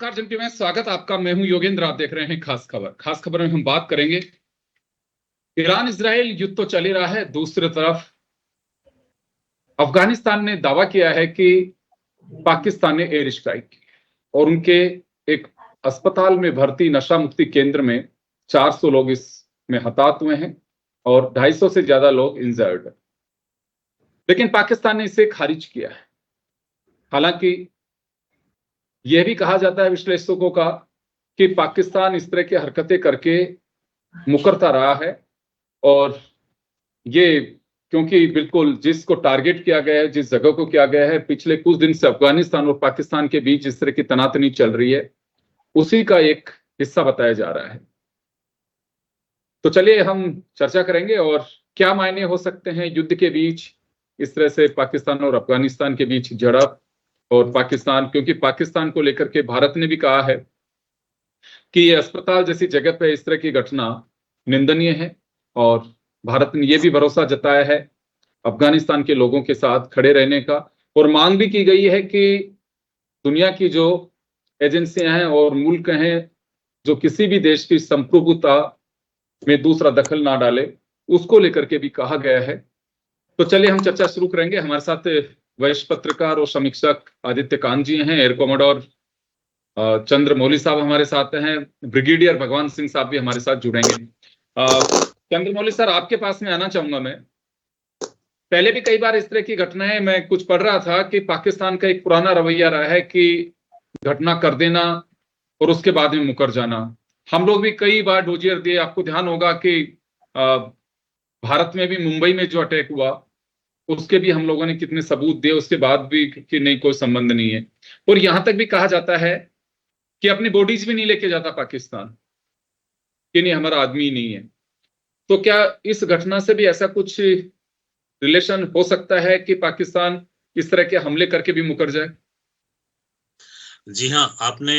नमस्कार जिनकी में स्वागत आपका। मैं हूं योगेंद्र, आप देख रहे हैं खास खबर। खास खबर में हम बात करेंगे ईरान इजराइल युद्ध तो चल ही रहा है, दूसरी तरफ अफगानिस्तान ने दावा किया है कि पाकिस्तान ने एयर स्ट्राइक की और उनके एक अस्पताल में भर्ती नशा मुक्ति केंद्र में 400 लोग इसमें हताहत हुए हैं और 250 से ज्यादा लोग इंजर्ड। लेकिन पाकिस्तान ने इसे खारिज किया है। हालांकि यह भी कहा जाता है विश्लेषकों का कि पाकिस्तान इस तरह की हरकतें करके मुकरता रहा है और ये क्योंकि बिल्कुल जिसको टारगेट किया गया है, जिस जगह को किया गया है, पिछले कुछ दिन से अफगानिस्तान और पाकिस्तान के बीच इस तरह की तनातनी चल रही है, उसी का एक हिस्सा बताया जा रहा है। तो चलिए हम चर्चा करेंगे और क्या मायने हो सकते हैं युद्ध के बीच, इस तरह से पाकिस्तान और अफगानिस्तान के बीच झड़प। और पाकिस्तान, क्योंकि पाकिस्तान को लेकर के भारत ने भी कहा है कि ये अस्पताल जैसी जगह पे इस तरह की घटना निंदनीय है और भारत ने यह भी भरोसा जताया है अफगानिस्तान के लोगों के साथ खड़े रहने का। और मांग भी की गई है कि दुनिया की जो एजेंसियां हैं और मुल्क हैं जो किसी भी देश की संप्रभुता में दूसरा दखल ना डाले, उसको लेकर के भी कहा गया है। तो चलिए हम चर्चा शुरू करेंगे। हमारे साथ वरिष्ठ पत्रकार और समीक्षक आदित्य कांत जी हैं, एयर कॉमोडोर चंद्र मौली साहब हमारे साथ हैं, ब्रिगेडियर भगवान सिंह साहब भी हमारे साथ जुड़ेंगे। चंद्र मौली सर, आपके पास में आना चाहूंगा मैं। पहले भी कई बार इस तरह की घटनाएं, मैं कुछ पढ़ रहा था कि पाकिस्तान का एक पुराना रवैया रहा है कि घटना कर देना और उसके बाद में मुकर जाना। हम लोग भी कई बार डोजियर दिए। आपको ध्यान होगा कि भारत में भी मुंबई में जो अटैक हुआ उसके भी हम लोगों ने कितने सबूत दिए, उसके बाद भी कि नहीं कोई संबंध नहीं है। और यहां तक भी कहा जाता है कि अपनी बॉडीज भी नहीं लेके जाता पाकिस्तान, कि नहीं हमारा आदमी नहीं है। तो क्या इस घटना से भी ऐसा कुछ रिलेशन हो सकता है कि पाकिस्तान इस तरह के हमले करके भी मुकर जाए? जी हाँ, आपने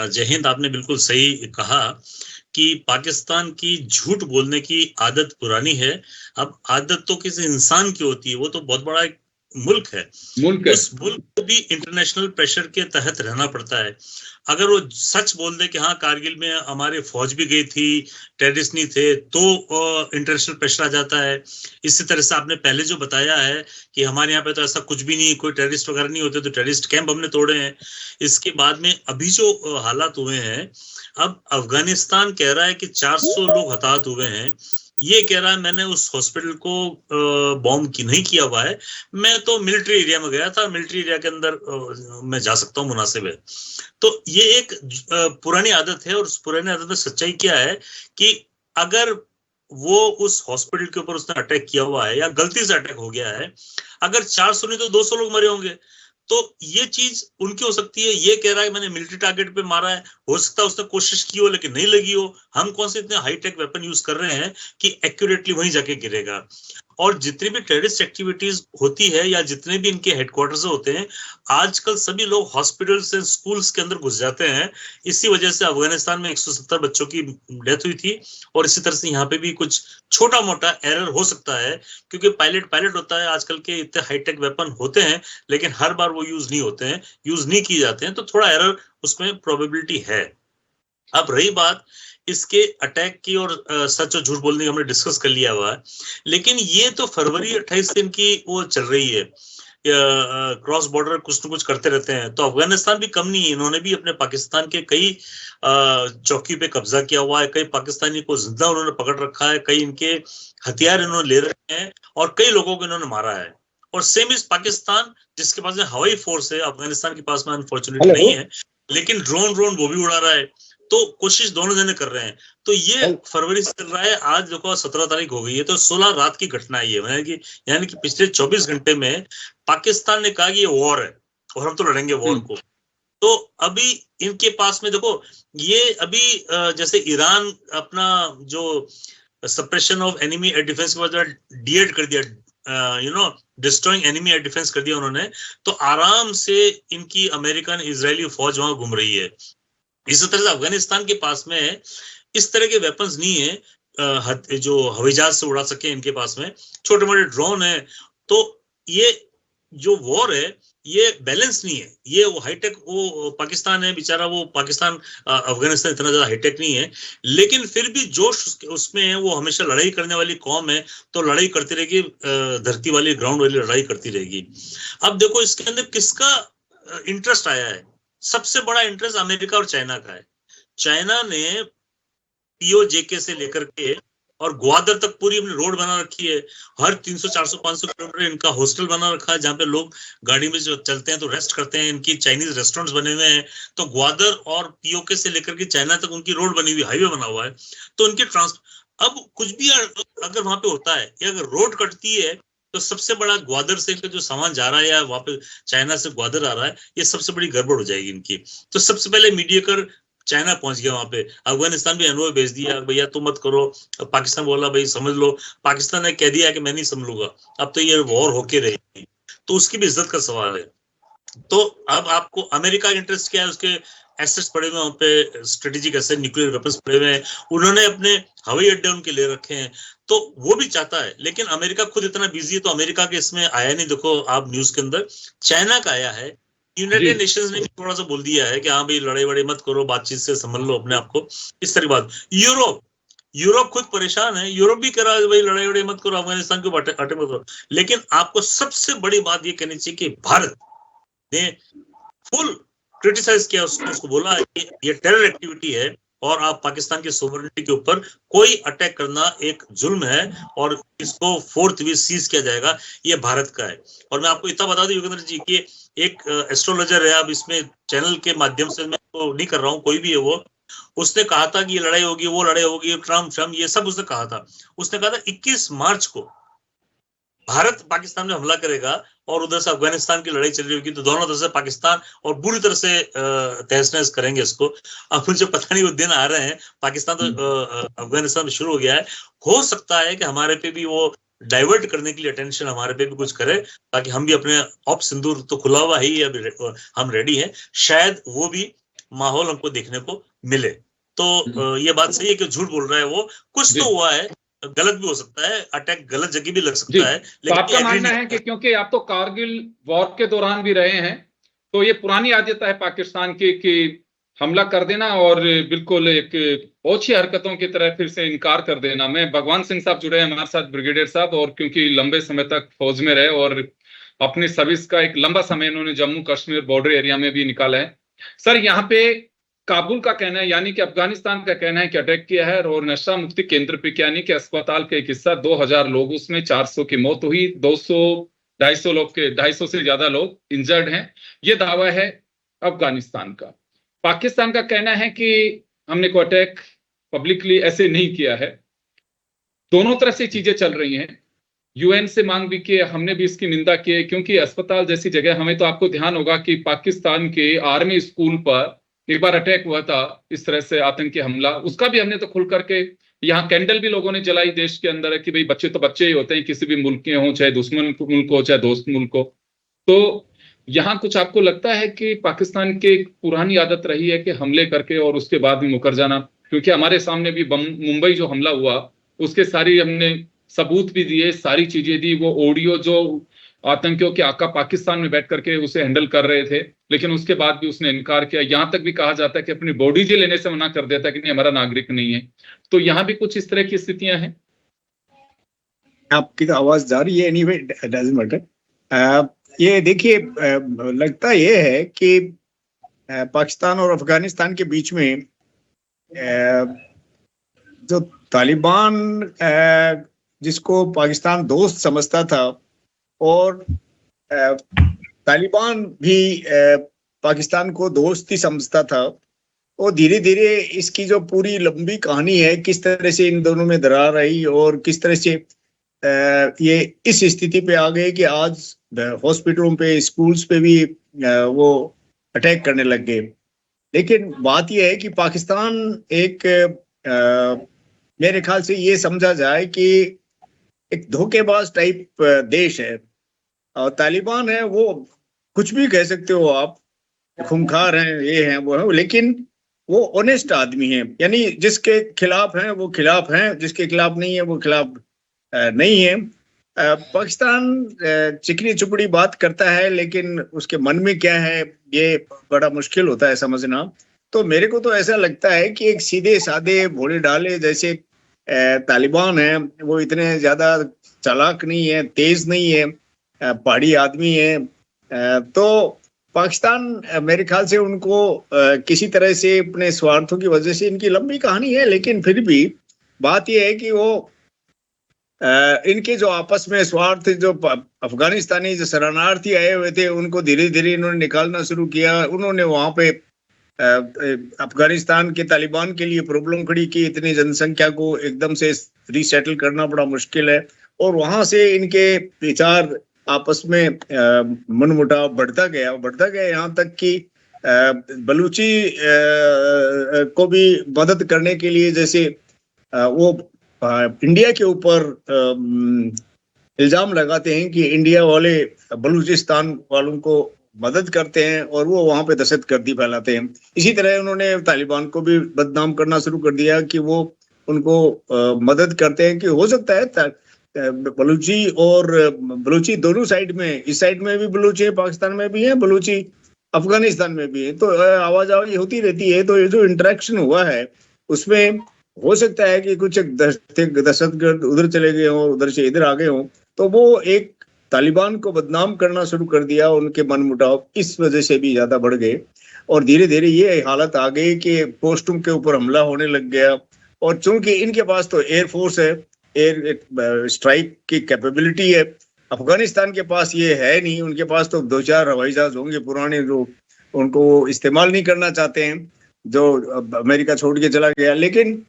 जय हिंद, आपने बिल्कुल सही कहा कि पाकिस्तान की झूठ बोलने की आदत पुरानी है। अब आदत तो किसी इंसान की होती है, वो तो बहुत बड़ा एक मुल्क है। उस मुल्क को भी इंटरनेशनल प्रेशर के तहत रहना पड़ता है। अगर वो सच बोल दे कि हाँ कारगिल में हमारे फौज भी गई थी, टेररिस्ट नहीं थे, तो इंटरनेशनल प्रेशर आ जाता है। इसी तरह से आपने पहले जो बताया है कि हमारे यहाँ पे तो ऐसा कुछ भी नहीं, कोई टेररिस्ट वगैरह नहीं होते, तो टेररिस्ट कैंप हमने तोड़े हैं। इसके बाद में अभी जो हालात हुए हैं, अब अफगानिस्तान कह रहा है कि 400 लोग हताहत हुए हैं। ये कह रहा है मैंने उस हॉस्पिटल को बॉम्ब की नहीं किया हुआ है, मैं तो मिलिट्री एरिया में गया था, मिलिट्री एरिया के अंदर मैं जा सकता हूँ, मुनासिब है। तो ये एक पुरानी आदत है। और उस पुरानी आदत में सच्चाई क्या है कि अगर वो उस हॉस्पिटल के ऊपर उसने अटैक किया हुआ है या गलती से अटैक हो गया है, अगर 400 नहीं तो 200 लोग मरे होंगे, तो ये चीज उनकी हो सकती है। ये कह रहा है मैंने मिलिट्री टारगेट पे मारा है, हो सकता है उसने कोशिश की हो लेकिन नहीं लगी हो। हम कौन से इतने हाईटेक वेपन यूज कर रहे हैं कि एक्यूरेटली वहीं जाके गिरेगा। और जितनी भी टेररिस्ट एक्टिविटीज होती है या जितने भी इनके हेडक्वार्टर्स होते हैं, आजकल सभी लोग हॉस्पिटल्स एंड स्कूल्स के अंदर घुस जाते हैं। इसी वजह से अफगानिस्तान में 170 बच्चों की डेथ हुई थी। और इसी तरह से यहाँ पे भी कुछ छोटा मोटा एरर हो सकता है, क्योंकि पायलट होता है। आजकल के इतने हाईटेक वेपन होते हैं लेकिन हर बार वो यूज नहीं होते हैं, यूज नहीं किए जाते हैं, तो थोड़ा एरर उसमें प्रोबेबिलिटी है। अब रही बात इसके अटैक की और सच और झूठ बोलने की, हमने डिस्कस कर लिया हुआ है। लेकिन ये तो फरवरी 28 दिन की वो चल रही है, क्रॉस बॉर्डर कुछ न कुछ करते रहते हैं। तो अफगानिस्तान भी कम नहीं है, इन्होंने भी अपने पाकिस्तान के कई चौकी पे कब्जा किया हुआ है, कई पाकिस्तानी को जिंदा उन्होंने पकड़ रखा है, कई इनके हथियार इन्होंने ले रखे हैं और कई लोगों को इन्होंने मारा है। और सेम इज पाकिस्तान, जिसके पास में हवाई फोर्स है। अफगानिस्तान के पास में अनफॉर्चुनेटली नहीं है, लेकिन ड्रोन वो भी उड़ा रहा है। तो कोशिश दोनों जने कर रहे हैं। तो ये फरवरी से चल रहा है, आज देखो 17 तारीख हो गई है, तो 16 रात की घटना है ये। यानी कि पिछले 24 घंटे में पाकिस्तान ने कहा कि ये वॉर है और हम तो लड़ेंगे वॉर को। तो अभी इनके पास में देखो, ये अभी जैसे ईरान अपना जो suppression of enemy air defence के बाद डीएड कर दिया, डिस्ट्रॉइंग एनिमी एयर डिफेंस कर दिया उन्होंने, तो आराम से इनकी अमेरिकन इजरायली फौज वहां घूम रही है। इसी तरह से अफगानिस्तान के पास में इस तरह के वेपन्स नहीं है जो हवाई जहाज से उड़ा सके। इनके पास में छोटे मोटे ड्रोन है। तो ये जो वॉर है ये बैलेंस नहीं है। ये वो हाईटेक वो पाकिस्तान है बेचारा, वो पाकिस्तान अफगानिस्तान इतना ज्यादा हाईटेक नहीं है, लेकिन फिर भी जोश उसमें है। वो हमेशा लड़ाई करने वाली कौम है, तो लड़ाई करती रहेगी, धरती वाली ग्राउंड वाली लड़ाई करती रहेगी। अब देखो इसके अंदर किसका इंटरेस्ट आया है। सबसे बड़ा इंटरेस्ट अमेरिका और चाइना का है। चाइना ने पीओजेके से लेकर के और ग्वादर तक पूरी अपनी रोड बना रखी है। हर 300 400 500 किलोमीटर इनका हॉस्टल बना रखा है, जहां पे लोग गाड़ी में जो चलते हैं तो रेस्ट करते हैं। इनकी चाइनीज रेस्टोरेंट्स बने हुए हैं। तो ग्वादर और पीओके से लेकर के चाइना तक उनकी रोड बनी हुई, हाईवे बना हुआ है। तो उनके अब कुछ भी अगर वहां पे होता है या अगर रोड कटती है, तो सबसे बड़ा ग्वादर से इनका जो सामान जा रहा है या वहां पे चाइना से ग्वादर आ रहा है, ये सबसे बड़ी गड़बड़ हो जाएगी इनकी। तो सबसे पहले मीडिएटर चाइना पहुंच गया वहां पे। अफगानिस्तान भी अनुभव भेज दिया, भैया तुम मत करो। पाकिस्तान बोला भाई समझ लो। पाकिस्तान ने कह दिया कि मैं नहीं संभलूंगा, अब तो ये वॉर होके रहेगी। तो उसकी भी इज्जत का सवाल है। तो अब आपको अमेरिका का इंटरेस्ट क्या है, उसके एसेट्स पड़े हुए वहां पे, स्ट्रेटेजिक एसेट, न्यूक्लियर वेपन्स पड़े हुए हैं। उन्होंने अपने हवाई अड्डे उनके ले रखे हैं, तो वो भी चाहता है। लेकिन अमेरिका खुद इतना बिजी है, तो अमेरिका के इसमें आया नहीं। देखो आप न्यूज के अंदर चाइना का आया है। यूनाइटेड नेशंस ने भी थोड़ा सा बोल दिया है कि हाँ भाई लड़ाई वड़ाई मत करो, बातचीत से संभल लो अपने आप को, इस तरह की बात। यूरोप खुद परेशान है। यूरोप भी कह रहा है भाई लड़ाई वड़ाई मत करो, अफगानिस्तान को अटैक मत करो। लेकिन आपको सबसे बड़ी बात ये कहनी चाहिए कि भारत ने फुल क्रिटिसाइज किया उसको बोला कि ये टेरर एक्टिविटी है और आप पाकिस्तान की सोवरेनिटी के ऊपर कोई अटैक करना एक जुल्म है और इसको फोर्थ वे सीज किया जाएगा, ये भारत का है। और मैं आपको इतना बता दूं योगेंद्र जी कि एक एस्ट्रोलॉजर है, अब इसमें चैनल के माध्यम से मैं तो नहीं कर रहा हूं, कोई भी है वो, उसने कहा था कि ये लड़ाई होगी, वो लड़ाई होगी, ट्रम्प ये सब उसने कहा था। उसने कहा था 21 मार्च को भारत पाकिस्तान में हमला करेगा और उधर से अफगानिस्तान की लड़ाई चल रही होगी, तो दोनों तरफ से पाकिस्तान और बुरी तरह से तहस नहस करेंगे इसको। अब मुझे पता नहीं वो दिन आ रहे हैं, पाकिस्तान तो अफगानिस्तान में शुरू हो गया है। हो सकता है कि हमारे पे भी वो डाइवर्ट करने के लिए अटेंशन हमारे पे भी कुछ करे, ताकि हम भी अपने ऑप सिंदूर तो खुला हुआ ही है, हम रेडी हैं, शायद वो भी माहौल हमको देखने को मिले। तो ये बात सही है कि झूठ बोल रहा है वो, कुछ तो हुआ है, गलत भी हो सकता है, अटैक गलत जगह भी लग सकता है। लेकिन आपका मानना है कि क्योंकि आप तो कारगिल वॉर के दौरान भी रहे हैं, तो ये पुरानी आदत है पाकिस्तान की कि हमला कर देना और बिल्कुल एक ओछी हरकतों की तरह फिर से इनकार कर देना। मैं भगवान सिंह साहब जुड़े हैं हमारे साथ, ब्रिगेडियर साहब, और क्योंकि लंबे समय तक फौज में रहे और अपनी सर्विस का एक लंबा समय इन्होंने जम्मू कश्मीर बॉर्डर एरिया में भी निकाला है। सर यहाँ पे काबुल का कहना है, यानी कि अफगानिस्तान का कहना है कि अटैक किया है, और नशा मुक्ति केंद्र पे यानी कि अस्पताल का एक हिस्सा, 2000 लोग उसमें, 400 की मौत हुई, 200-250 लोग के 250 से ज्यादा लोग इंजर्ड हैं। ये दावा है अफगानिस्तान का। पाकिस्तान का कहना है कि हमने कोई अटैक पब्लिकली ऐसे नहीं किया है। दोनों तरफ से चीजें चल रही हैं। यूएन से मांग भी की, हमने भी इसकी निंदा की, क्योंकि अस्पताल जैसी जगह, हमें तो आपको ध्यान होगा कि पाकिस्तान के आर्मी स्कूल पर एक बार अटैक हुआ था, इस तरह से आतंकी हमला, उसका भी हमने तो खुल करके, यहाँ कैंडल भी लोगों ने जलाई देश के अंदर है कि भाई बच्चे तो बच्चे ही होते हैं, किसी भी मुल्क के हों, चाहे दुश्मन मुल्क हो चाहे दोस्त मुल्क हो। तो यहाँ कुछ आपको लगता है कि पाकिस्तान की पुरानी आदत रही है कि हमले करके और उसके बाद भी मुकर जाना? क्योंकि हमारे सामने भी मुंबई जो हमला हुआ, उसके सारी हमने सबूत भी दिए, सारी चीजें दी, वो ऑडियो जो आतंकियों के आका पाकिस्तान में बैठ करके उसे हैंडल कर रहे थे, लेकिन उसके बाद भी उसने इनकार किया। यहां तक भी कहा जाता है कि अपनी बॉडी जी लेने से मना कर देता है कि नहीं, हमारा नागरिक नहीं है। तो यहाँ भी कुछ इस तरह की स्थितियां हैं। आपकी तो आवाज जा रही है, एनीवे डजंट मैटर। ये देखिए, लगता ये है कि पाकिस्तान और अफगानिस्तान के बीच में जो तालिबान जिसको पाकिस्तान दोस्त समझता था, और तालिबान भी पाकिस्तान को दोस्त ही समझता था, और धीरे धीरे इसकी जो पूरी लंबी कहानी है, किस तरह से इन दोनों में दरार आई और किस तरह से ये इस स्थिति पे आ गए कि आज हॉस्पिटलों पे, स्कूल्स पे भी वो अटैक करने लग गए। लेकिन बात यह है कि पाकिस्तान एक मेरे ख्याल से ये समझा जाए कि एक धोखेबाज टाइप देश है, और तालिबान है वो कुछ भी कह सकते हो आप, खूंखार हैं, ये हैं वो हैं, लेकिन वो ऑनेस्ट आदमी है। यानी जिसके खिलाफ हैं वो खिलाफ हैं, जिसके खिलाफ नहीं है वो खिलाफ नहीं है। पाकिस्तान चिकनी चुपड़ी बात करता है, लेकिन उसके मन में क्या है ये बड़ा मुश्किल होता है समझना। तो मेरे को तो ऐसा लगता है कि एक सीधे साधे भोले डाले जैसे तालिबान है, वो इतने ज्यादा चालाक नहीं है, तेज नहीं है, पहाड़ी आदमी है। तो पाकिस्तान मेरे ख्याल से उनको किसी तरह से अपने स्वार्थों की वजह से, इनकी लंबी कहानी है, लेकिन फिर भी बात यह है कि वो इनके जो आपस में स्वार्थ, जो अफगानिस्तानी जो शरणार्थी आए हुए थे उनको धीरे धीरे इन्होंने निकालना शुरू किया। उन्होंने वहां पे अफगानिस्तान के तालिबान के लिए प्रॉब्लम खड़ी की, इतनी जनसंख्या को एकदम से रीसेटल करना बड़ा मुश्किल है। और वहां से इनके विचार आपस में मनमुटाव बढ़ता गया यहाँ तक कि बलूची को भी मदद करने के लिए, जैसे वो इंडिया के ऊपर इल्जाम लगाते हैं कि इंडिया वाले बलूचिस्तान वालों को मदद करते हैं और वो वहां पे दहशतगर्दी फैलाते हैं। इसी तरह उन्होंने तालिबान को भी बदनाम करना शुरू कर दिया कि वो उनको मदद करते हैं, कि हो सकता है बलूची दोनों साइड में, इस साइड में भी बलूची है, पाकिस्तान में भी है बलूची, अफगानिस्तान में भी है, तो आवाजाही होती रहती है। तो ये जो इंटरेक्शन हुआ है उसमें हो सकता है कि कुछ दहशतगर्द उधर चले गए हों, उधर से इधर आ गए हों, तो वो एक तालिबान को बदनाम करना शुरू कर दिया। उनके मनमुटाव इस वजह से भी ज्यादा बढ़ गए और धीरे धीरे ये हालत आ गई कि पोस्टों के ऊपर हमला होने लग गया। और चूंकि इनके पास तो एयरफोर्स है, एयर स्ट्राइक की कैपेबिलिटी है, अफगानिस्तान के पास ये है नहीं। उनके पास तो 2-4 हवाई जहाज होंगे पुराने, जो उनको इस्तेमाल नहीं करना चाहते हैं, जो अमेरिका छोड़ के चला गया। लेकिन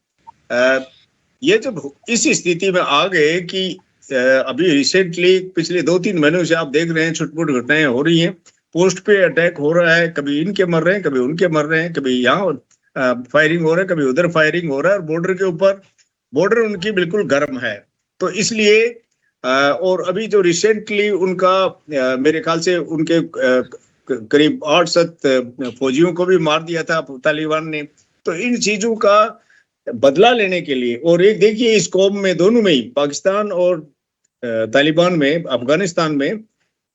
ये जब इस स्थिति में आ गए कि अभी रिसेंटली पिछले 2-3 महीनों से आप देख रहे हैं छुटपुट घटनाएं हो रही हैं, पोस्ट पे अटैक हो रहा है, कभी इनके मर रहे हैं, कभी उनके मर रहे हैं, कभी यहाँ फायरिंग हो रहा है, कभी उधर फायरिंग हो रहा है। और बॉर्डर के ऊपर, बॉर्डर उनकी बिल्कुल गर्म है। तो इसलिए और अभी जो रिसेंटली उनका मेरे ख्याल से उनके करीब 8-7 फौजियों को भी मार दिया था तालिबान ने। तो इन चीजों का बदला लेने के लिए, और एक देखिए इस कौम में, दोनों में ही, पाकिस्तान और तालिबान में, अफगानिस्तान में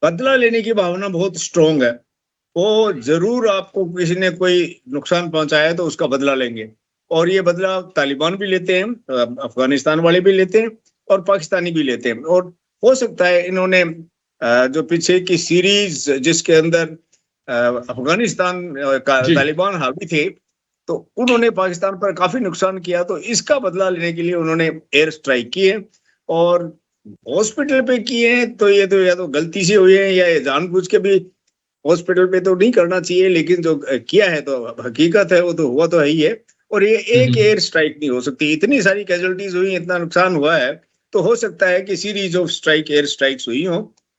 बदला लेने की भावना बहुत स्ट्रॉन्ग है। वो जरूर आपको किसी ने कोई नुकसान पहुंचाया तो उसका बदला लेंगे, और ये बदला तालिबान भी लेते हैं, अफगानिस्तान वाले भी लेते हैं और पाकिस्तानी भी लेते हैं। और हो सकता है इन्होंने जो पीछे की सीरीज जिसके अंदर अफगानिस्तान का तालिबान हावी थे, तो उन्होंने पाकिस्तान पर काफी नुकसान किया, तो इसका बदला लेने के लिए उन्होंने एयर स्ट्राइक किए और हॉस्पिटल पे किए हैं। तो ये तो या तो गलती से हुए हैं या जानबूझ के भी हॉस्पिटल पे तो नहीं करना चाहिए, लेकिन जो किया है तो हकीकत है, वो तो हुआ तो है ही है। और ये एक एयर स्ट्राइक नहीं हो सकती, इतनी सारी कैजुअलिटीज हुई, इतना नुकसान हुआ है, तो हो सकता है कि series of strike, air strikes हुई हो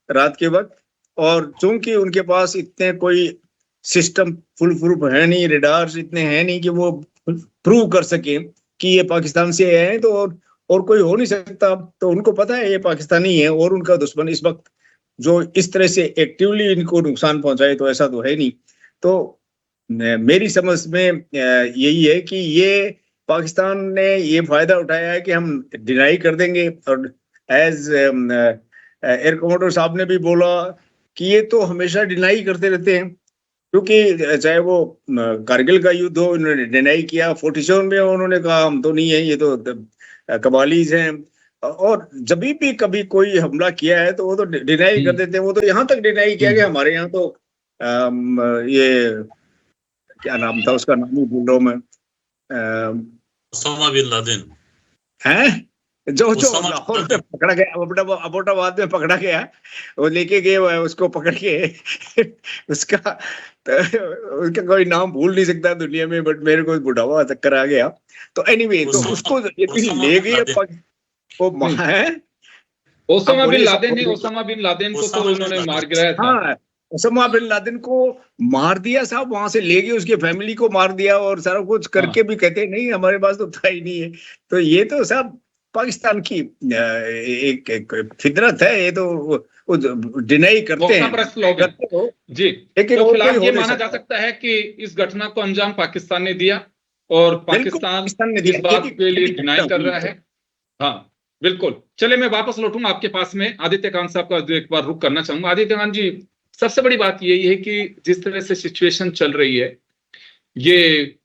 रात के वक्त। और चूंकि उनके पास इतने कोई सिस्टम फुल प्रूफ है नहीं, रेडार्स इतने हैं नहीं कि वो प्रूव कर सके कि ये पाकिस्तान से हैं, तो और कोई हो नहीं सकता। तो उनको पता है ये पाकिस्तानी है, और उनका दुश्मन इस वक्त जो इस तरह से एक्टिवली इनको नुकसान पहुंचाए तो ऐसा तो है नहीं। तो मेरी समझ में यही है कि ये पाकिस्तान ने ये फायदा उठाया है कि हम डिनाई कर देंगे। और एज एयर कमांडर साहब ने भी बोला कि ये तो हमेशा डिनाई करते रहते हैं, क्योंकि चाहे वो कारगिल का युद्ध हो, इन्होंने डिनाई किया, 47 में उन्होंने कहा हम तो नहीं है, ये तो कबालीज हैं। और जब भी कभी कोई हमला किया है तो वो तो डिनाई कर देते हैं। वो तो यहाँ तक डिनाई किया कि हमारे यहाँ तो ये क्या नाम था उसका, नाम ही भूल रहा हूँ मैं, ओसामा बिन लादेन है जो लाहौर में पकड़ा गया, अबोटाबाद में पकड़ा गया, वो लेके गए उसको पकड़ के उसका उसका कोई नाम भूल नहीं सकता दुनिया में, बट मेरे को बुढ़ावा चक्कर आ गया। तो एनीवे, तो उसको ले गए वो है ओसामा बिन लादेन है। ओसामा बिन लादेन को तो उन्होंने मार गिराया था। हाँ, ओसामा बिन लादेन को मार दिया साहब, वहां से ले गए, उसके फैमिली को मार दिया और सारा कुछ करके भी कहते नहीं हमारे पास तो था ही नहीं है। तो ये तो साहब पाकिस्तान की एक फितरत है, ये तो डिनाई करते हैं जी। तो फिलहाल ये माना जा सकता है कि इस घटना को अंजाम पाकिस्तान ने दिया और पाकिस्तान इस बात के लिए डिनाई कर रहा है। हाँ, बिल्कुल। चले मैं वापस लौटूंगा आपके पास में, आदित्य कांत साहब का एक बार रुक करना चाहूंगा। आदित्य कांत जी, सबसे बड़ी बात यही है कि जिस तरह से सिचुएशन चल रही है, ये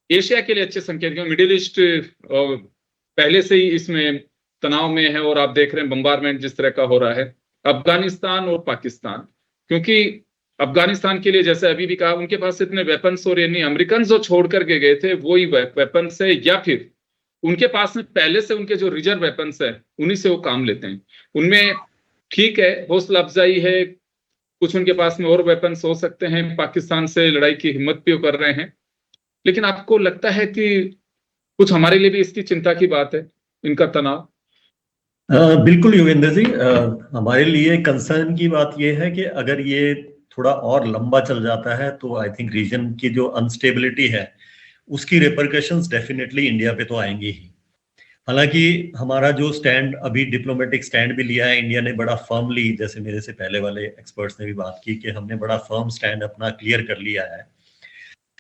एशिया के लिए अच्छे संकेत हैं। मिडिल ईस्ट पहले से ही इसमें तनाव में है, और आप देख रहे हैं बम्बारमेंट जिस तरह का हो रहा है। अफगानिस्तान और पाकिस्तान, क्योंकि अफगानिस्तान के लिए जैसे अभी भी कहा, उनके पास इतने वेपन्स, और यानी अमेरिकन जो छोड़ करके गए थे वही वेपन्स है, या फिर उनके पास में पहले से उनके जो रिजर्व वेपन्स है उन्हीं से वो काम लेते हैं। उनमें ठीक है, हौसला अफजाई है, कुछ उनके पास में और वेपन्स हो सकते हैं, पाकिस्तान से लड़ाई की हिम्मत भी वो कर रहे हैं। लेकिन आपको लगता है कि कुछ हमारे लिए भी इसकी चिंता की बात है, इनका तनाव? बिल्कुल योगेंद्र जी, हमारे लिए कंसर्न की बात यह है कि अगर ये थोड़ा और लंबा चल जाता है तो आई थिंक रीजन की जो अनस्टेबिलिटी है उसकी रिपरकशंस डेफिनेटली इंडिया पे तो आएंगी ही। हालांकि हमारा जो स्टैंड अभी डिप्लोमेटिक स्टैंड भी लिया है इंडिया ने बड़ा फर्मली, जैसे मेरे से पहले वाले एक्सपर्ट्स ने भी बात की कि हमने बड़ा फर्म स्टैंड अपना क्लियर कर लिया है।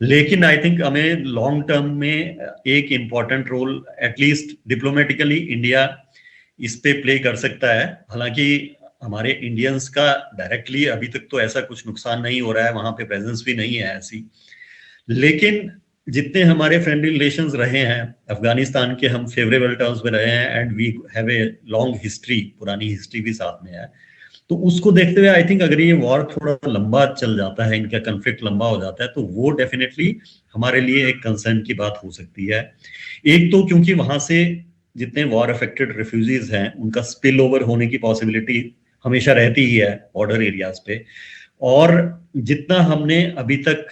लेकिन आई थिंक हमें लॉन्ग टर्म में एक important role at least diplomatically India इस पे प्ले कर सकता है। हालांकि हमारे इंडियंस का डायरेक्टली अभी तक तो ऐसा कुछ नुकसान नहीं हो रहा है, वहां पे प्रेजेंस भी नहीं है ऐसी। लेकिन जितने हमारे फ्रेंडली रिलेशंस रहे हैं, अफगानिस्तान के हम फेवरेबल टर्म्स में रहे हैं and we have a long history, पुरानी हिस्ट्री भी साथ में है। तो उसको देखते हुए आई थिंक अगर ये वॉर थोड़ा लंबा चल जाता है, इनका कन्फ्लिक्ट लंबा हो जाता है, तो वो डेफिनेटली हमारे लिए एक कंसर्न की बात हो सकती है। एक तो क्योंकि वहां से जितने वॉर अफेक्टेड रिफ्यूजीज हैं उनका स्पिल ओवर होने की पॉसिबिलिटी हमेशा रहती ही है बॉर्डर एरियाज पे, और जितना हमने अभी तक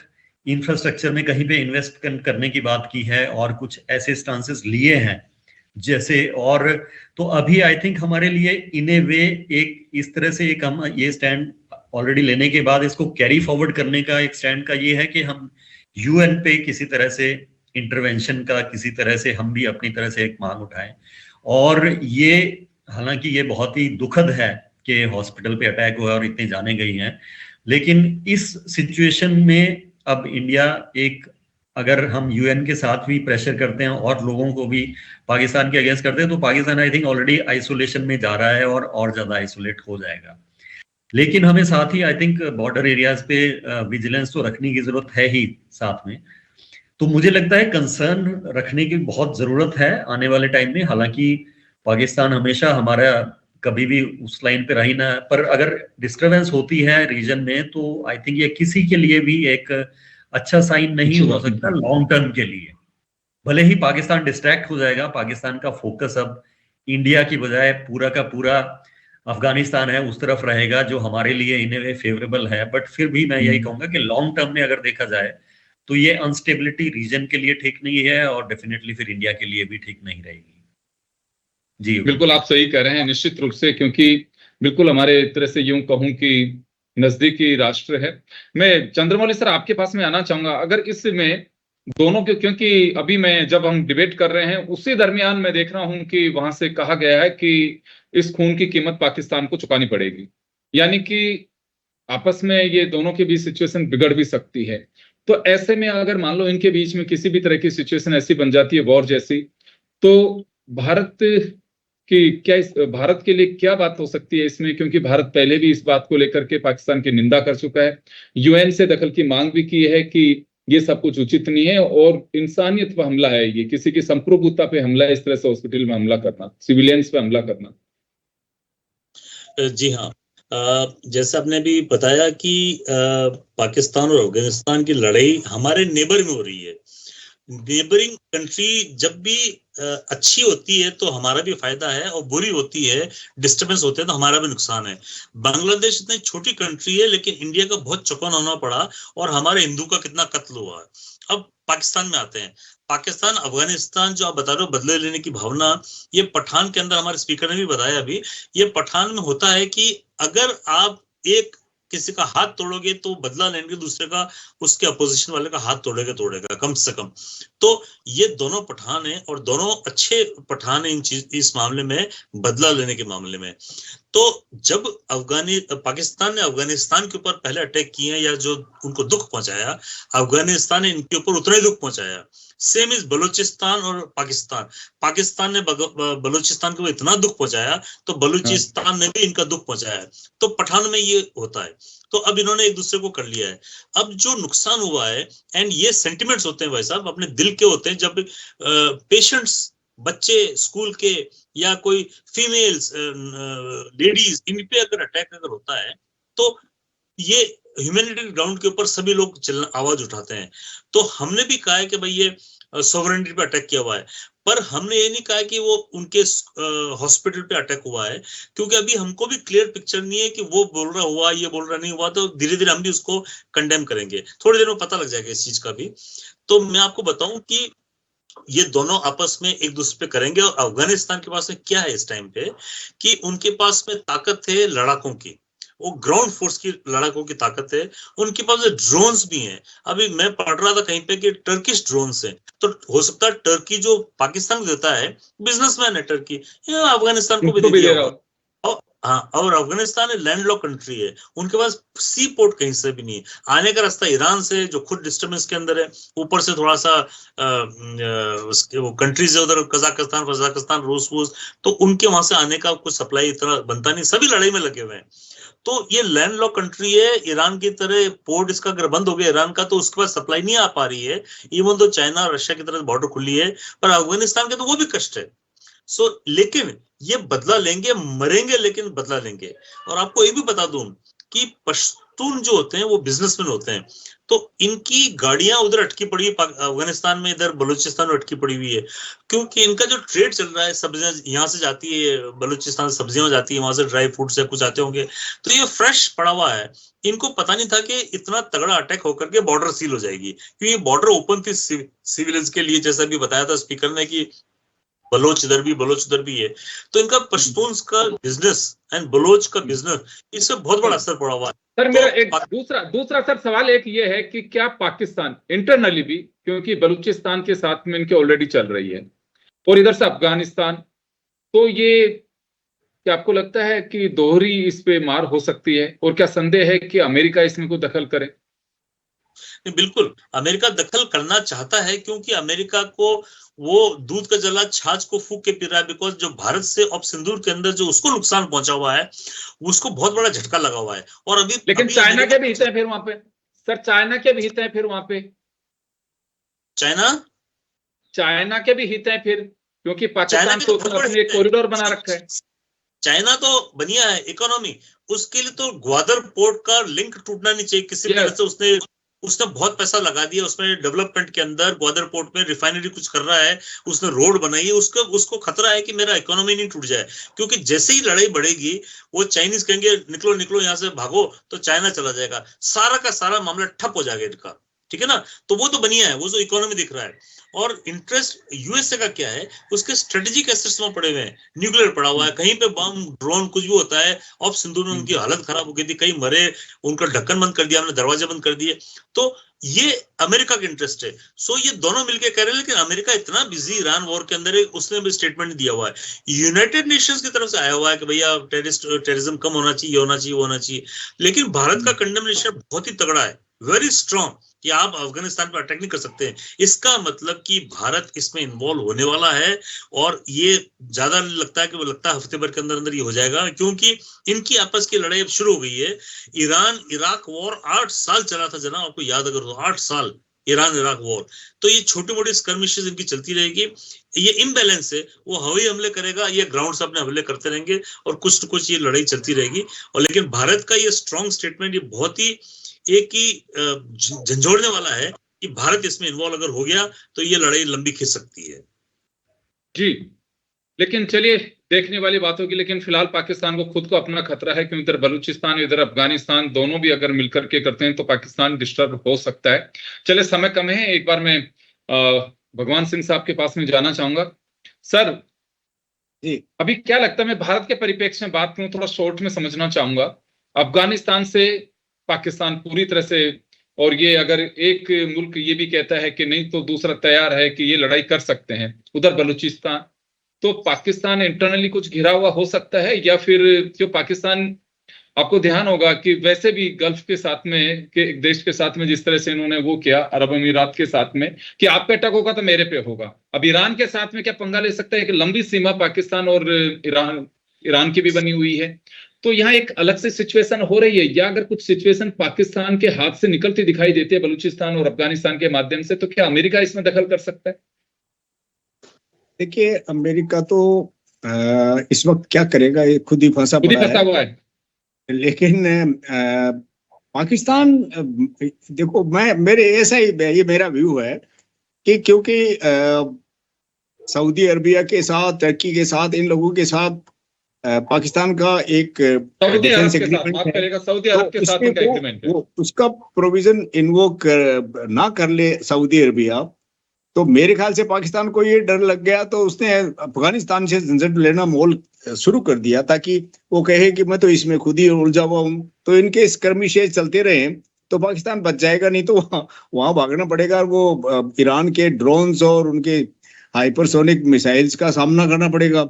इंफ्रास्ट्रक्चर में कहीं पे इन्वेस्ट करने की बात की है और कुछ ऐसे स्टांसेस लिए हैं जैसे, और तो अभी आई थिंक हमारे लिए इन ए वे एक इस तरह से एक हम ये स्टैंड ऑलरेडी लेने के बाद इसको कैरी फॉरवर्ड करने का एक स्टैंड का ये है कि हम यूएन पे किसी तरह से इंटरवेंशन का, किसी तरह से हम भी अपनी तरह से एक मांग उठाएं। और ये हालांकि ये बहुत ही दुखद है कि हॉस्पिटल पे अटैक हुआ और इतनी जाने गई हैं, लेकिन इस सिचुएशन में अब इंडिया एक, अगर हम यूएन के साथ भी प्रेशर करते हैं और लोगों को भी पाकिस्तान के अगेंस्ट करते हैं, तो Pakistan I think already isolation में जा रहा है और ज्यादा आइसोलेट हो जाएगा। लेकिन हमें साथ ही आई थिंक बॉर्डर एरियाज पे विजिलेंस तो रखने की जरूरत है ही साथ में। तो मुझे लगता है कंसर्न रखने की बहुत जरूरत है आने वाले टाइम में। हालांकि पाकिस्तान हमेशा हमारा कभी भी उस लाइन पे रही ना, पर अगर डिस्टर्बेंस होती है रीजन में तो आई थिंक ये किसी के लिए भी एक अच्छा साइन नहीं हो सकता लॉन्ग टर्म के लिए। भले ही पाकिस्तान डिस्ट्रैक्ट हो जाएगा, पाकिस्तान का फोकस अब इंडिया की बजाय पूरा का पूरा अफगानिस्तान है उस तरफ रहेगा, जो हमारे लिए इन ए वे फेवरेबल है। बट फिर भी मैं यही कहूंगा कि लॉन्ग टर्म में अगर देखा जाए तो ये अनस्टेबिलिटी रीजन के लिए ठीक नहीं है और डेफिनेटली फिर इंडिया के लिए भी ठीक नहीं रहेगी। जी बिल्कुल आप सही कह रहे हैं, निश्चित रूप से, क्योंकि बिल्कुल हमारे एक तरह से यूं कहूं कि नजदीकी राष्ट्र है। मैं चंद्रमौली सर आपके पास में आना चाहूंगा, अगर इसमें दोनों के, क्योंकि अभी मैं जब हम डिबेट कर रहे हैं उसी दरमियान मैं देख रहा हूं कि वहां से कहा गया है कि इस खून की कीमत पाकिस्तान को चुकानी पड़ेगी, यानी कि आपस में ये दोनों के बीच सिचुएशन बिगड़ भी सकती है। तो ऐसे में अगर मान लो इनके बीच में किसी भी तरह की सिचुएशन ऐसी बन जाती है वॉर जैसी, तो भारत भारत के लिए क्या बात हो सकती है इसमें? क्योंकि भारत पहले भी इस बात को लेकर के पाकिस्तान की निंदा कर चुका है, यूएन से दखल की मांग भी की है कि ये सब कुछ उचित नहीं है और इंसानियत पर हमला है, ये किसी की संप्रभुता पे हमला है, इस तरह से हॉस्पिटल में हमला करना, सिविलियंस पे हमला करना। जी हाँ, जैसे आपने भी बताया कि पाकिस्तान और अफगानिस्तान की लड़ाई हमारे नेबर में हो रही है। नेबरिंग कंट्री जब भी अच्छी होती है तो हमारा भी फायदा है, और बुरी होती है, डिस्टर्बेंस होते हैं तो हमारा भी नुकसान है। बांग्लादेश इतनी छोटी कंट्री है लेकिन इंडिया का बहुत चौकन होना पड़ा, और हमारे हिंदू का कितना कत्ल हुआ है। अब पाकिस्तान में आते हैं। पाकिस्तान अफगानिस्तान जो आप बता रहे हो बदले लेने की भावना, ये पठान के अंदर, हमारे स्पीकर ने भी बताया अभी, ये पठान में होता है कि अगर आप एक किसी का हाथ तोड़ोगे तो बदला लेने के दूसरे का, उसके अपोजिशन वाले का हाथ तोड़ेगा कम से कम। तो ये दोनों पठान हैं और दोनों अच्छे पठान हैं इस मामले में, बदला लेने के मामले में। तो जब पाकिस्तान ने अफगानिस्तान के ऊपर पहले अटैक किए या जो उनको दुख पहुंचाया, अफगानिस्तान ने इनके ऊपर उतना ही दुख पहुंचाया। सेम इज बलूचिस्तान और पाकिस्तान। पाकिस्तान ने बलूचिस्तान को इतना दुख पहुंचाया तो बलूचिस्तान ने भी इनका दुख पहुंचाया। तो पठान में ये होता है। तो अब इन्होंने एक दूसरे को कर लिया है। अब जो नुकसान हुआ है, एंड ये सेंटिमेंट्स होते हैं भाई साहब, अपने दिल के होते हैं। जब पेशेंट्स, बच्चे स्कूल के या कोई फीमेल्स, लेडीज, इन पे अगर अटैक अगर होता है तो ये ह्यूमैनिटेरियन ग्राउंड के ऊपर सभी लोग आवाज उठाते हैं। तो हमने भी कहा है कि भाई ये सॉवरेनिटी पे अटैक किया हुआ है, पर हमने ये नहीं कहा कि वो उनके हॉस्पिटल पे अटैक हुआ है, क्योंकि अभी हमको भी क्लियर पिक्चर नहीं है कि वो बोल रहा हुआ, ये बोल रहा नहीं हुआ। तो धीरे धीरे हम भी उसको कंडेम करेंगे, थोड़ी देर में पता लग जाएगा इस चीज का भी। तो मैं आपको बताऊं कि ये दोनों आपस में एक दूसरे पे करेंगे। और अफगानिस्तान के पास में क्या है इस टाइम पे कि उनके पास में ताकत है लड़ाकों की, वो ग्राउंड फोर्स की लड़ाकों की ताकत है। उनके पास ड्रोन्स भी हैं। अभी मैं पढ़ रहा था कहीं पे कि टर्किश ड्रोन्स हैं। तो हो सकता है टर्की जो पाकिस्तान को देता है, बिजनेसमैन है टर्की, अफगानिस्तान को भी दे दिया होगा। हाँ, और अफगानिस्तान लैंडलॉक कंट्री है, उनके पास सी पोर्ट कहीं से भी नहीं है। आने का रास्ता ईरान से, जो खुद डिस्टर्बेंस के अंदर है, ऊपर से थोड़ा सा उसके वो कंट्रीज है उधर, कजाकिस्तान, रूस, तो उनके वहां से आने का कुछ सप्लाई इतना बनता नहीं, सभी लड़ाई में लगे हुए हैं। तो ये लैंडलॉक कंट्री है, ईरान की तरह पोर्ट इसका अगर बंद हो गया ईरान का, तो उसके पास सप्लाई नहीं आ पा रही है। इवन तो चाइना और रशिया की तरह बॉर्डर खुली है, पर अफगानिस्तान के तो वो भी कष्ट है। लेकिन ये बदला लेंगे, मरेंगे लेकिन बदला लेंगे। और आपको ये भी बता दूं कि पश्तून जो होते हैं वो बिजनेसमैन होते हैं। तो इनकी गाड़ियां उधर अटकी पड़ी है अफगानिस्तान में, इधर बलूचिस्तान में अटकी पड़ी हुई है, क्योंकि इनका जो ट्रेड चल रहा है, सब्जियां यहाँ से जाती है, बलूचिस्तान से सब्जियां जाती है, वहां से ड्राई फ्रूट से कुछ आते होंगे, तो ये फ्रेश पड़ा हुआ है। इनको पता नहीं था कि इतना तगड़ा अटैक होकर के बॉर्डर सील हो जाएगी, क्योंकि बॉर्डर ओपन थी सिविलियंस के लिए, जैसा भी बताया था स्पीकर ने कि बलोच इधर भी है। तो इनका पश्तून्स का बिजनेस एंड बलोच का बिजनेस, इससे बहुत बड़ा असर पड़ा हुआ है। सर मेरा एक दूसरा सर सवाल एक ये है कि क्या पाकिस्तान इंटरनली भी, क्योंकि बलूचिस्तान के साथ में इनके ऑलरेडी चल रही है और इधर से अफगानिस्तान, तो ये क्या आपको लगता है कि दोहरी इस पे मार हो सकती है? और क्या संदेह है कि अमेरिका इसमें कोई दखल करे? बिल्कुल अमेरिका दखल करना चाहता है, क्योंकि अमेरिका को वो दूध का जला छाछ को फूक के पी रहा है। बिकॉज जो भारत से अब सिंदूर के अंदर जो उसको नुकसान पहुंचा हुआ है, उसको बहुत बड़ा झटका लगा हुआ है। और लेकिन चाइना के भी हित है फिर वहां पे सर, चाइना के भी हित है फिर वहां पे, चाइना के भी हित है फिर, क्योंकि पाकिस्तान तो अपने कॉरिडोर बना रखा है। चाइना तो बनिया है इकोनॉमी, उसके लिए तो ग्वादर पोर्ट का लिंक टूटना नहीं चाहिए किसी तरह से। उसने बहुत पैसा लगा दिया उसमें डेवलपमेंट के अंदर, ग्वादर पोर्ट में रिफाइनरी कुछ कर रहा है, उसने रोड बनाई है, उसको खतरा है कि मेरा इकोनॉमी नहीं टूट जाए। क्योंकि जैसे ही लड़ाई बढ़ेगी, वो चाइनीज कहेंगे निकलो निकलो यहाँ से भागो, तो चाइना चला जाएगा, सारा का सारा मामला ठप हो जाएगा इनका, ठीक है ना। तो वो तो बनिया है, वो जो इकोनॉमी दिख रहा है। और इंटरेस्ट यूएसए का क्या है, उसके स्ट्रेटेजिक एसेट्स में पड़े हुए हैं, न्यूक्लियर पड़ा हुआ है, कहीं पे बम ड्रोन कुछ भी होता है। अब सिंधु में उनकी हालत खराब हो गई थी, कहीं मरे, उनका ढक्कन बंद कर दिया हमने, दरवाजे बंद कर दिए। तो ये अमेरिका का इंटरेस्ट है। सो ये दोनों मिलकर कह रहे हैं, लेकिन अमेरिका इतना बिजी ईरान वॉर के अंदर है, उसने भी स्टेटमेंट दिया हुआ है। यूनाइटेड नेशंस की तरफ से आया हुआ है कि भैया टेररिज्म कम होना चाहिए, होना चाहिए। लेकिन भारत का कंडेमनेशन बहुत ही तगड़ा है, वेरी स्ट्रॉन्ग, कि आप अफगानिस्तान पर अटैक नहीं कर सकते हैं। इसका मतलब कि भारत इसमें इन्वॉल्व होने वाला है, और ये ज्यादा लगता है कि वो लगता है हफ्ते भर के अंदर अंदर ये हो जाएगा, क्योंकि इनकी आपस की लड़ाई अब शुरू हो गई है। ईरान इराक वॉर 8 साल चला था जनाब, आपको याद अगर हो, 8 साल ईरान इराक वॉर। तो ये छोटी मोटी स्कर्मिशेस इनकी चलती रहेगी। ये इम्बैलेंस है, वो हवाई हमले करेगा, ये ग्राउंड से अपने हमले करते रहेंगे, और कुछ न कुछ ये लड़ाई चलती रहेगी। और लेकिन भारत का ये स्ट्रॉन्ग स्टेटमेंट, ये बहुत ही एक ही झंझोड़ने वाला है कि भारत इसमें इन्वॉल्व अगर हो गया तो ये लड़ाई लंबी खिंच सकती है। जी, लेकिन चलिए देखने वाली बात होगी। लेकिन फिलहाल पाकिस्तान को खुद को अपना खतरा है, क्योंकि इधर बलूचिस्तान इधर अफगानिस्तान दोनों भी अगर मिलकर के करते हैं तो पाकिस्तान डिस्टर्ब हो सकता है। चले, समय कम है, एक बार मैं भगवान सिंह साहब के पास में जाना चाहूंगा। सर जी, अभी क्या लगता है, मैं भारत के परिप्रेक्ष्य में बात करूं, थोड़ा शॉर्ट में समझना चाहूंगा। अफगानिस्तान से पाकिस्तान पूरी तरह से, और ये अगर एक मुल्क ये भी कहता है कि नहीं तो दूसरा तैयार है कि ये लड़ाई कर सकते हैं, उधर बलूचिस्तान, तो पाकिस्तान इंटरनली कुछ घिरा हुआ हो सकता है, या फिर जो पाकिस्तान आपको ध्यान होगा कि वैसे भी गल्फ के साथ में के एक देश के साथ में जिस तरह से इन्होंने वो किया, अरब अमीरात के साथ में, कि आप पे अटैक होगा तो मेरे पे होगा। अब ईरान के साथ में क्या पंगा ले सकता है? एक लंबी सीमा पाकिस्तान और ईरान की भी बनी हुई है। तो यहाँ एक अलग से सिचुएशन हो रही है, या अगर कुछ सिचुएशन पाकिस्तान के हाथ से निकलती दिखाई देती है बलूचिस्तान और अफगानिस्तान के माध्यम से, तो क्या अमेरिका इसमें दखल कर सकता है? देखिए, अमेरिका तो इस वक्त क्या करेगा, ये खुद ही फंसा खुद ही पड़ा फंसा हुआ है। लेकिन पाकिस्तान, देखो, मेरे ऐसा ही, ये मेरा व्यू है कि क्योंकि सऊदी अरबिया के साथ, टर्की के साथ, इन लोगों के साथ पाकिस्तान का एक सऊदी अरब डिफेंस के साथ, एग्रीमेंट माफ है, करेगा, सऊदी अरब के तो साथ उसमें उनका एग्रीमेंट है। वो उसका प्रोविजन इन्वोक ना कर ले सऊदी अरबिया, तो मेरे ख्याल से पाकिस्तान को ये डर लग गया, तो उसने अफगानिस्तान से झंझट लेना मोल शुरू कर दिया, ताकि वो कहे कि मैं तो इसमें खुद ही उलझा हुआ हूं। तो इनके स्कर्मिशेज चलते रहे तो पाकिस्तान बच जाएगा, नहीं तो वहां भागना पड़ेगा, वो ईरान के ड्रोन्स और उनके हाइपरसोनिक मिसाइल्स का सामना करना पड़ेगा।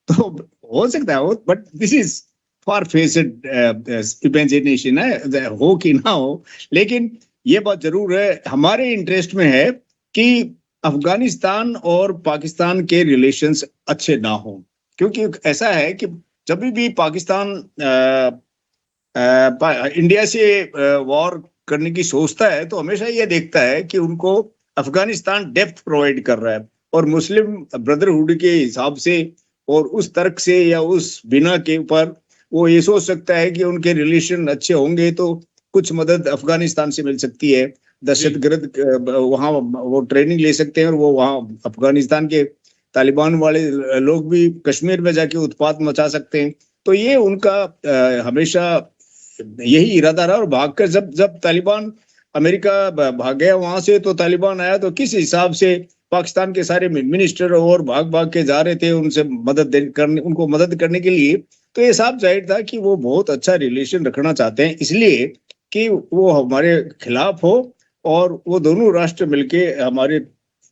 तो हो सकता है, but this is far faced imagination है, हो कि ना हो। लेकिन ये बात जरूर है, हमारे इंटरेस्ट में है कि अफगानिस्तान और पाकिस्तान के रिलेशंस अच्छे ना हो, क्योंकि ऐसा है कि जब भी पाकिस्तान इंडिया से वॉर करने की सोचता है, तो हमेशा ये देखता है कि उनको अफगानिस्तान डेप्थ प्रोवाइड कर रहा है, और मुस्लिम ब्रदरहुड के हिसाब से और उस तर्क से या उस बिना के ऊपर वो ये सोच सकता है कि उनके रिलेशन अच्छे होंगे तो कुछ मदद अफगानिस्तान से मिल सकती है, दहशतगर्द वहाँ वो ट्रेनिंग ले सकते हैं, और वो वहाँ अफगानिस्तान के तालिबान वाले लोग भी कश्मीर में जाके उत्पात मचा सकते हैं। तो ये उनका हमेशा यही इरादा रहा, और भागकर जब तालिबान, अमेरिका भाग गया वहां से, तो तालिबान आया, तो किस हिसाब से पाकिस्तान के सारे मिनिस्टर और भाग भाग के जा रहे थे उनसे उनको मदद करने के लिए। तो ये साफ जाहिर था कि वो बहुत अच्छा रिलेशन रखना चाहते हैं, इसलिए कि वो हमारे खिलाफ हो, और वो दोनों राष्ट्र मिलके हमारे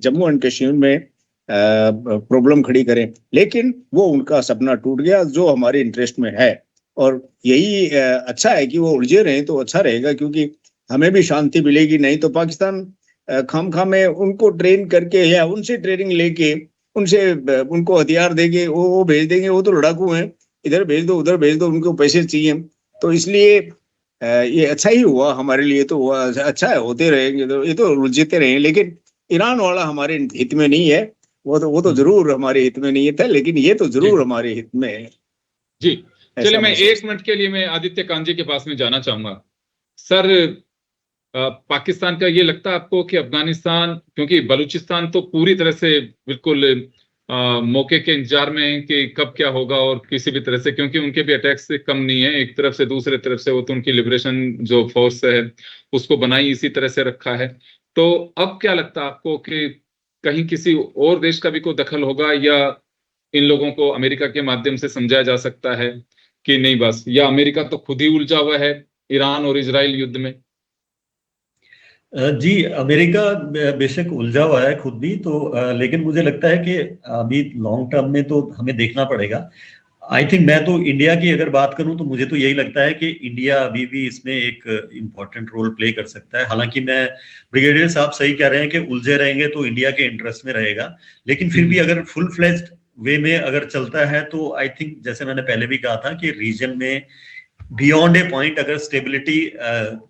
जम्मू एंड कश्मीर में प्रॉब्लम खड़ी करें। लेकिन वो उनका सपना टूट गया, जो हमारे इंटरेस्ट में है, और यही अच्छा है कि वो उलझे रहें तो अच्छा रहेगा, क्योंकि हमें भी शांति मिलेगी। नहीं तो पाकिस्तान खामखा में उनको ट्रेन करके या उनसे ट्रेनिंग लेके उनको हथियार देंगे, वो भेज देंगे, वो तो लड़ाकू हैं, इधर भेज दो उधर भेज दो, उनको पैसे चाहिए। तो इसलिए ये अच्छा ही हुआ हमारे लिए, तो हुआ अच्छा है, होते रहेंगे, तो ये तो उलझते रहे। लेकिन ईरान वाला हमारे हित में नहीं है, वो तो जरूर हमारे हित में नहीं था, लेकिन ये तो जरूर हमारे हित में है जी। चलिए, मैं 1 मिनट के लिए मैं आदित्य कांजी के पास में जाना चाहूंगा। सर, पाकिस्तान का ये लगता है आपको कि अफगानिस्तान, क्योंकि बलूचिस्तान तो पूरी तरह से बिल्कुल मौके के इंतजार में है कि कब क्या होगा, और किसी भी तरह से, क्योंकि उनके भी अटैक से कम नहीं है, एक तरफ से दूसरे तरफ से वो तो उनकी लिबरेशन जो फोर्स है उसको बनाई इसी तरह से रखा है। तो अब क्या लगता है आपको कि कहीं किसी और देश का भी कोई दखल होगा, या इन लोगों को अमेरिका के माध्यम से समझाया जा सकता है कि नहीं बस, या अमेरिका तो खुद ही उलझा हुआ है ईरान और इजराइल युद्ध में? जी, अमेरिका बेशक उलझा हुआ है खुद भी, तो लेकिन मुझे लगता है कि अभी लॉन्ग टर्म में तो हमें देखना पड़ेगा। आई थिंक मैं तो इंडिया की अगर बात करूं तो मुझे तो यही लगता है कि इंडिया अभी भी इसमें एक इम्पोर्टेंट रोल प्ले कर सकता है। हालांकि मैं, ब्रिगेडियर साहब सही कह रहे हैं कि उलझे रहेंगे तो इंडिया के इंटरेस्ट में रहेगा, लेकिन फिर भी अगर फुल फ्लेज्ड वे में अगर चलता है तो आई थिंक, जैसे मैंने पहले भी कहा था, कि रीजन में बियॉन्ड ए पॉइंट अगर स्टेबिलिटी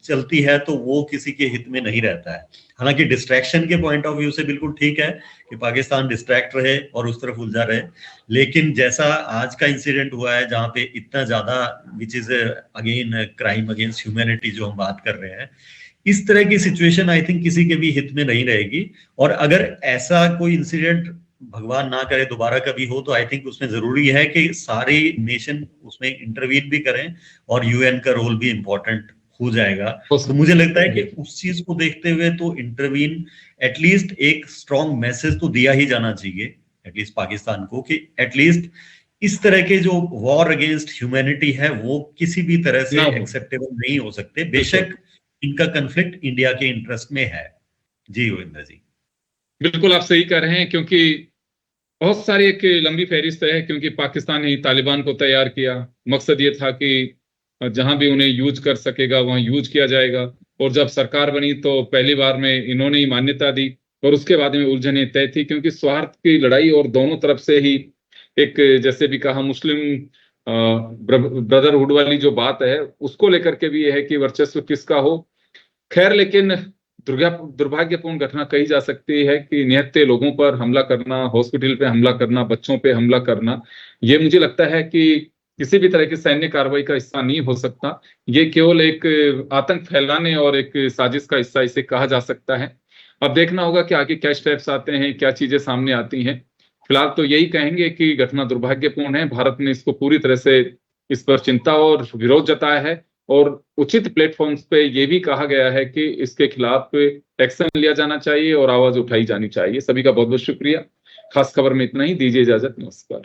चलती है तो वो किसी के हित में नहीं रहता है। हालांकि डिस्ट्रैक्शन के पॉइंट ऑफ व्यू से बिल्कुल ठीक है कि पाकिस्तान डिस्ट्रैक्ट रहे और उस तरफ उलझा रहे, लेकिन जैसा आज का इंसिडेंट हुआ है जहां पे इतना ज्यादा, which is again crime against humanity जो हम बात कर रहे हैं, इस तरह की सिचुएशन आई थिंक किसी के भी हित में नहीं रहेगी। और अगर ऐसा कोई इंसिडेंट भगवान ना करे दोबारा कभी हो, तो आई थिंक उसमें जरूरी है कि सारे नेशन उसमें इंटरवीन भी करें, और यूएन का रोल भी इंपॉर्टेंट हो जाएगा। तो मुझे लगता है कि उस चीज को देखते हुए तो इंटरवीन, एटलीस्ट एक स्ट्रॉन्ग मैसेज तो दिया ही जाना चाहिए एटलीस्ट पाकिस्तान को, कि एटलीस्ट इस तरह के जो वॉर अगेंस्ट ह्यूमैनिटी है वो किसी भी तरह से एक्सेप्टेबल नहीं हो सकते, बेशक इनका कन्फ्लिक्ट इंडिया के इंटरेस्ट में है। जी योगेंद्र जी, बिल्कुल आप सही कह रहे हैं, क्योंकि बहुत सारी एक लंबी फहरिस्त है, क्योंकि पाकिस्तान ने तालिबान को तैयार किया, मकसद ये था कि जहां भी उन्हें यूज कर सकेगा वहां यूज किया जाएगा। और जब सरकार बनी तो पहली बार में इन्होंने ही मान्यता दी और उसके बाद में उलझने तय थी, क्योंकि स्वार्थ की लड़ाई और दोनों तरफ से ही एक, जैसे भी कहा, मुस्लिम ब्रदरहुड वाली जो बात है उसको लेकर के भी यह है कि वर्चस्व किसका हो। खैर, लेकिन दुर्भाग्यपूर्ण घटना कही जा सकती है कि निहत्थे लोगों पर हमला करना, हॉस्पिटल पे हमला करना, बच्चों पे हमला करना, ये मुझे लगता है कि किसी भी तरह की सैन्य कार्रवाई का हिस्सा नहीं हो सकता। ये केवल एक आतंक फैलाने और एक साजिश का हिस्सा इसे कहा जा सकता है। अब देखना होगा कि आगे क्या स्टेप्स आते हैं, क्या चीजें सामने आती हैं। फिलहाल तो यही कहेंगे कि घटना दुर्भाग्यपूर्ण है। भारत ने इसको पूरी तरह से इस पर चिंता और विरोध जताया है और उचित प्लेटफॉर्म्स पे ये भी कहा गया है कि इसके खिलाफ एक्शन लिया जाना चाहिए और आवाज उठाई जानी चाहिए। सभी का बहुत बहुत शुक्रिया। खास खबर में इतना ही, दीजिए इजाजत, नमस्कार।